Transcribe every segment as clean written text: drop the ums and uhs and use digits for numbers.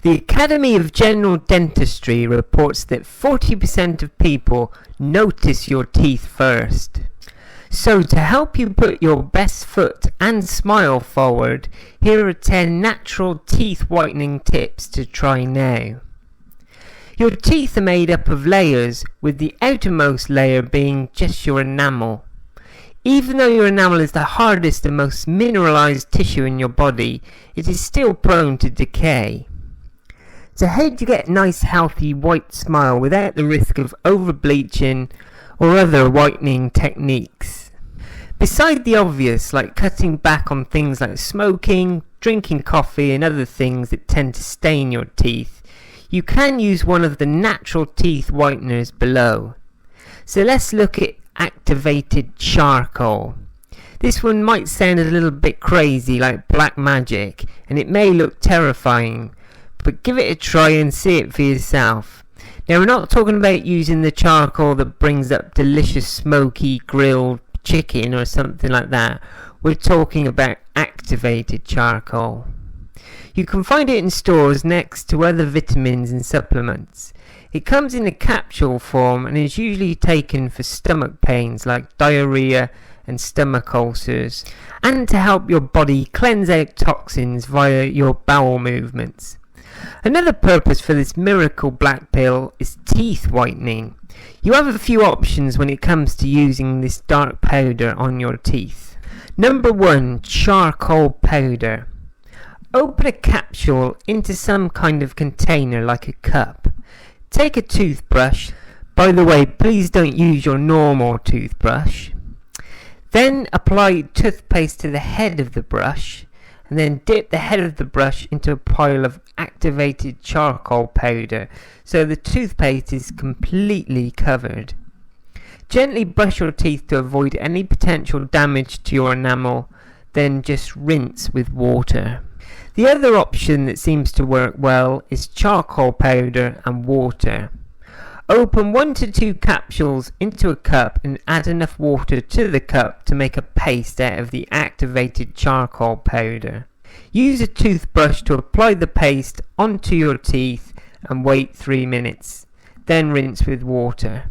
The Academy of General Dentistry reports that 40% of people notice your teeth first. So to help you put your best foot and smile forward, here are 10 natural teeth whitening tips to try now. Your teeth are made up of layers, with the outermost layer being just your enamel. Even though your enamel is the hardest and most mineralized tissue in your body, it is still prone to decay. So how do you get a nice healthy white smile without the risk of over bleaching or other whitening techniques? Beside the obvious, like cutting back on things like smoking, drinking coffee and other things that tend to stain your teeth, you can use one of the natural teeth whiteners below. So let's look at activated charcoal. This one might sound a little bit crazy, like black magic, and it may look terrifying, but give it a try and see it for yourself. Now, we're not talking about using the charcoal that brings up delicious smoky grilled chicken or something like that. We're talking about activated charcoal. You can find it in stores next to other vitamins and supplements. It comes in a capsule form and is usually taken for stomach pains like diarrhea and stomach ulcers, and to help your body cleanse out toxins via your bowel movements. Another purpose for this miracle black pill is teeth whitening. You have a few options when it comes to using this dark powder on your teeth. Number 1, charcoal powder. Open a capsule into some kind of container like a cup. Take a toothbrush. By the way, please don't use your normal toothbrush. Then apply toothpaste to the head of the brush, and then dip the head of the brush into a pile of activated charcoal powder so the toothpaste is completely covered. Gently brush your teeth to avoid any potential damage to your enamel, then just rinse with water. The other option that seems to work well is charcoal powder and water. Open 1 to 2 capsules into a cup and add enough water to the cup to make a paste out of the activated charcoal powder. Use a toothbrush to apply the paste onto your teeth and wait 3 minutes. Then rinse with water.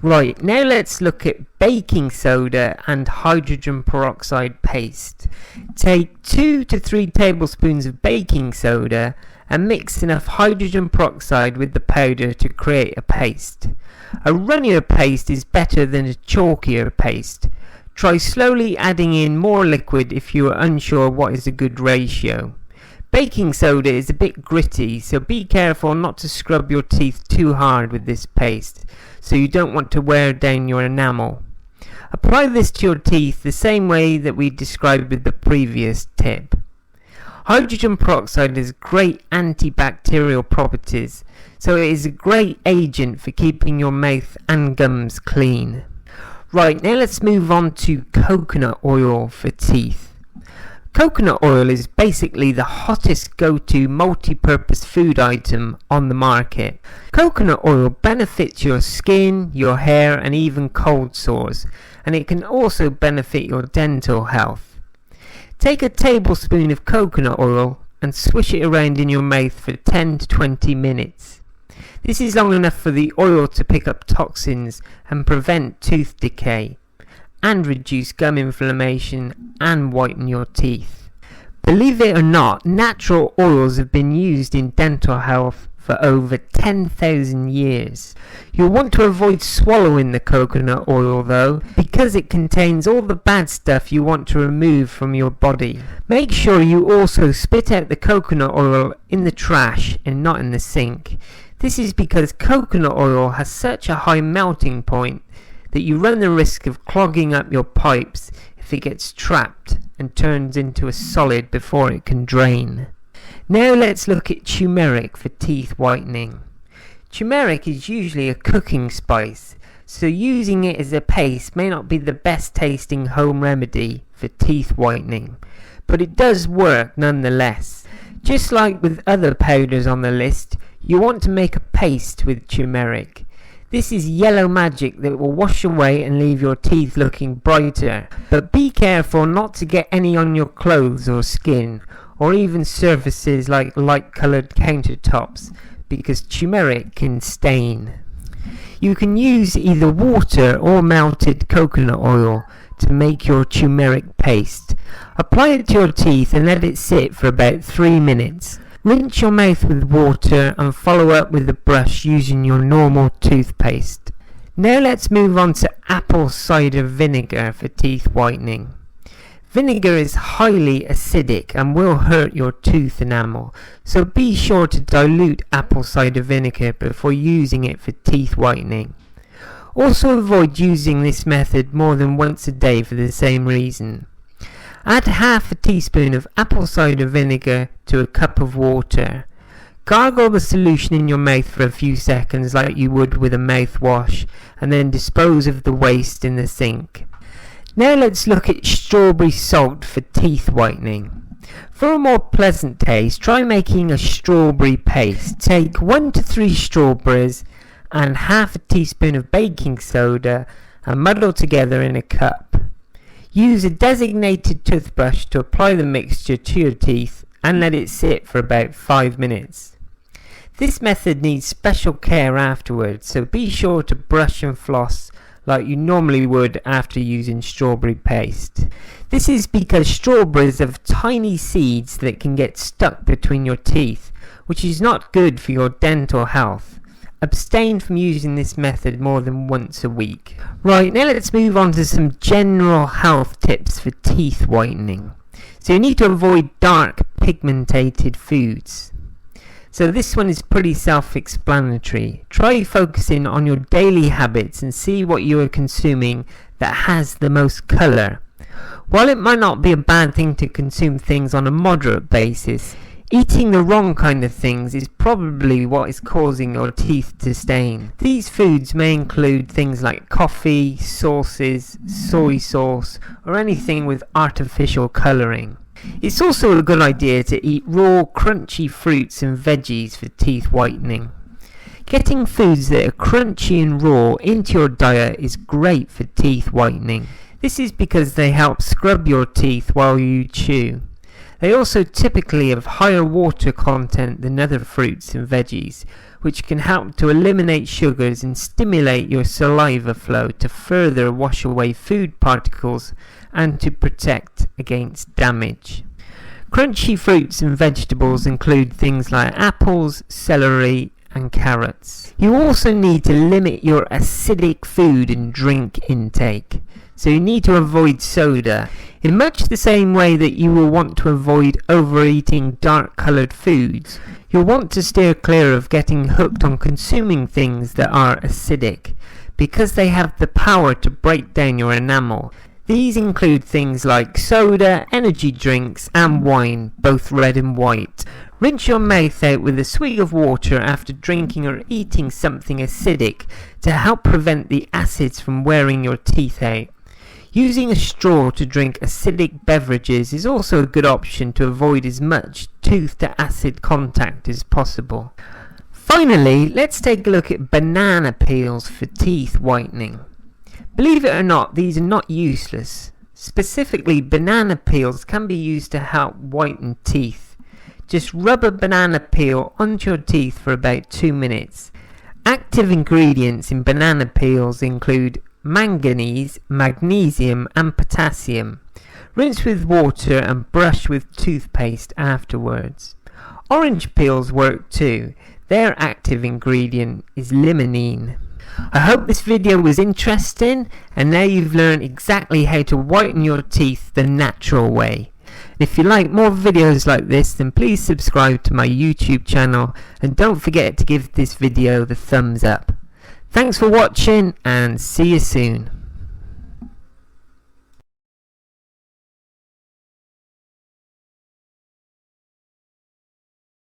Right, now let's look at baking soda and hydrogen peroxide paste. Take 2 to 3 tablespoons of baking soda and mix enough hydrogen peroxide with the powder to create a paste. A runnier paste is better than a chalkier paste. Try slowly adding in more liquid if you are unsure what is a good ratio. Baking soda is a bit gritty, so be careful not to scrub your teeth too hard with this paste, so you don't want to wear down your enamel. Apply this to your teeth the same way that we described with the previous tip. Hydrogen peroxide has great antibacterial properties, so it is a great agent for keeping your mouth and gums clean. Right, now let's move on to coconut oil for teeth. Coconut oil is basically the hottest go-to multi-purpose food item on the market. Coconut oil benefits your skin, your hair and even cold sores, and it can also benefit your dental health. Take a tablespoon of coconut oil and swish it around in your mouth for 10 to 20 minutes. This is long enough for the oil to pick up toxins and prevent tooth decay, and reduce gum inflammation and whiten your teeth. Believe it or not, natural oils have been used in dental health for over 10,000 years. You'll want to avoid swallowing the coconut oil though, because it contains all the bad stuff you want to remove from your body. Make sure you also spit out the coconut oil in the trash and not in the sink. This is because coconut oil has such a high melting point that you run the risk of clogging up your pipes if it gets trapped and turns into a solid before it can drain. Now let's look at turmeric for teeth whitening. Turmeric is usually a cooking spice, so using it as a paste may not be the best tasting home remedy for teeth whitening, but it does work nonetheless. Just like with other powders on the list, you want to make a paste with turmeric. This is yellow magic that will wash away and leave your teeth looking brighter, but be careful not to get any on your clothes or skin, or even surfaces like light coloured countertops, because turmeric can stain. You can use either water or melted coconut oil to make your turmeric paste. Apply it to your teeth and let it sit for about 3 minutes. Rinse your mouth with water and follow up with a brush using your normal toothpaste. Now let's move on to apple cider vinegar for teeth whitening. Vinegar is highly acidic and will hurt your tooth enamel, so be sure to dilute apple cider vinegar before using it for teeth whitening. Also avoid using this method more than once a day for the same reason. Add half a teaspoon of apple cider vinegar to a cup of water. Gargle the solution in your mouth for a few seconds like you would with a mouthwash, and then dispose of the waste in the sink. Now let's look at strawberry salt for teeth whitening. For a more pleasant taste, try making a strawberry paste. Take 1 to 3 strawberries and half a teaspoon of baking soda and muddle together in a cup. Use a designated toothbrush to apply the mixture to your teeth and let it sit for about 5 minutes. This method needs special care afterwards, so be sure to brush and floss like you normally would after using strawberry paste. This is because strawberries have tiny seeds that can get stuck between your teeth, which is not good for your dental health. Abstain from using this method more than once a week. Right, now let's move on to some general health tips for teeth whitening. So you need to avoid dark pigmented foods. So this one is pretty self-explanatory. Try focusing on your daily habits and see what you are consuming that has the most colour. While it might not be a bad thing to consume things on a moderate basis, eating the wrong kind of things is probably what is causing your teeth to stain. These foods may include things like coffee, sauces, soy sauce, or anything with artificial colouring. It's also a good idea to eat raw, crunchy fruits and veggies for teeth whitening. Getting foods that are crunchy and raw into your diet is great for teeth whitening. This is because they help scrub your teeth while you chew. They also typically have higher water content than other fruits and veggies, which can help to eliminate sugars and stimulate your saliva flow to further wash away food particles and to protect against damage. Crunchy fruits and vegetables include things like apples, celery, and carrots. You also need to limit your acidic food and drink intake. So you need to avoid soda, in much the same way that you will want to avoid overeating dark coloured foods. You'll want to steer clear of getting hooked on consuming things that are acidic, because they have the power to break down your enamel. These include things like soda, energy drinks, and wine, both red and white. Rinse your mouth out with a swig of water after drinking or eating something acidic to help prevent the acids from wearing your teeth out. Using a straw to drink acidic beverages is also a good option to avoid as much tooth-to-acid contact as possible. Finally, let's take a look at banana peels for teeth whitening. Believe it or not, these are not useless. Specifically, banana peels can be used to help whiten teeth. Just rub a banana peel onto your teeth for about 2 minutes. Active ingredients in banana peels include manganese, magnesium, and potassium. Rinse with water and brush with toothpaste afterwards. Orange peels work too. Their active ingredient is limonene. I hope this video was interesting, and now you've learned exactly how to whiten your teeth the natural way. If you like more videos like this, then please subscribe to my YouTube channel and don't forget to give this video the thumbs up. Thanks for watching and see you soon.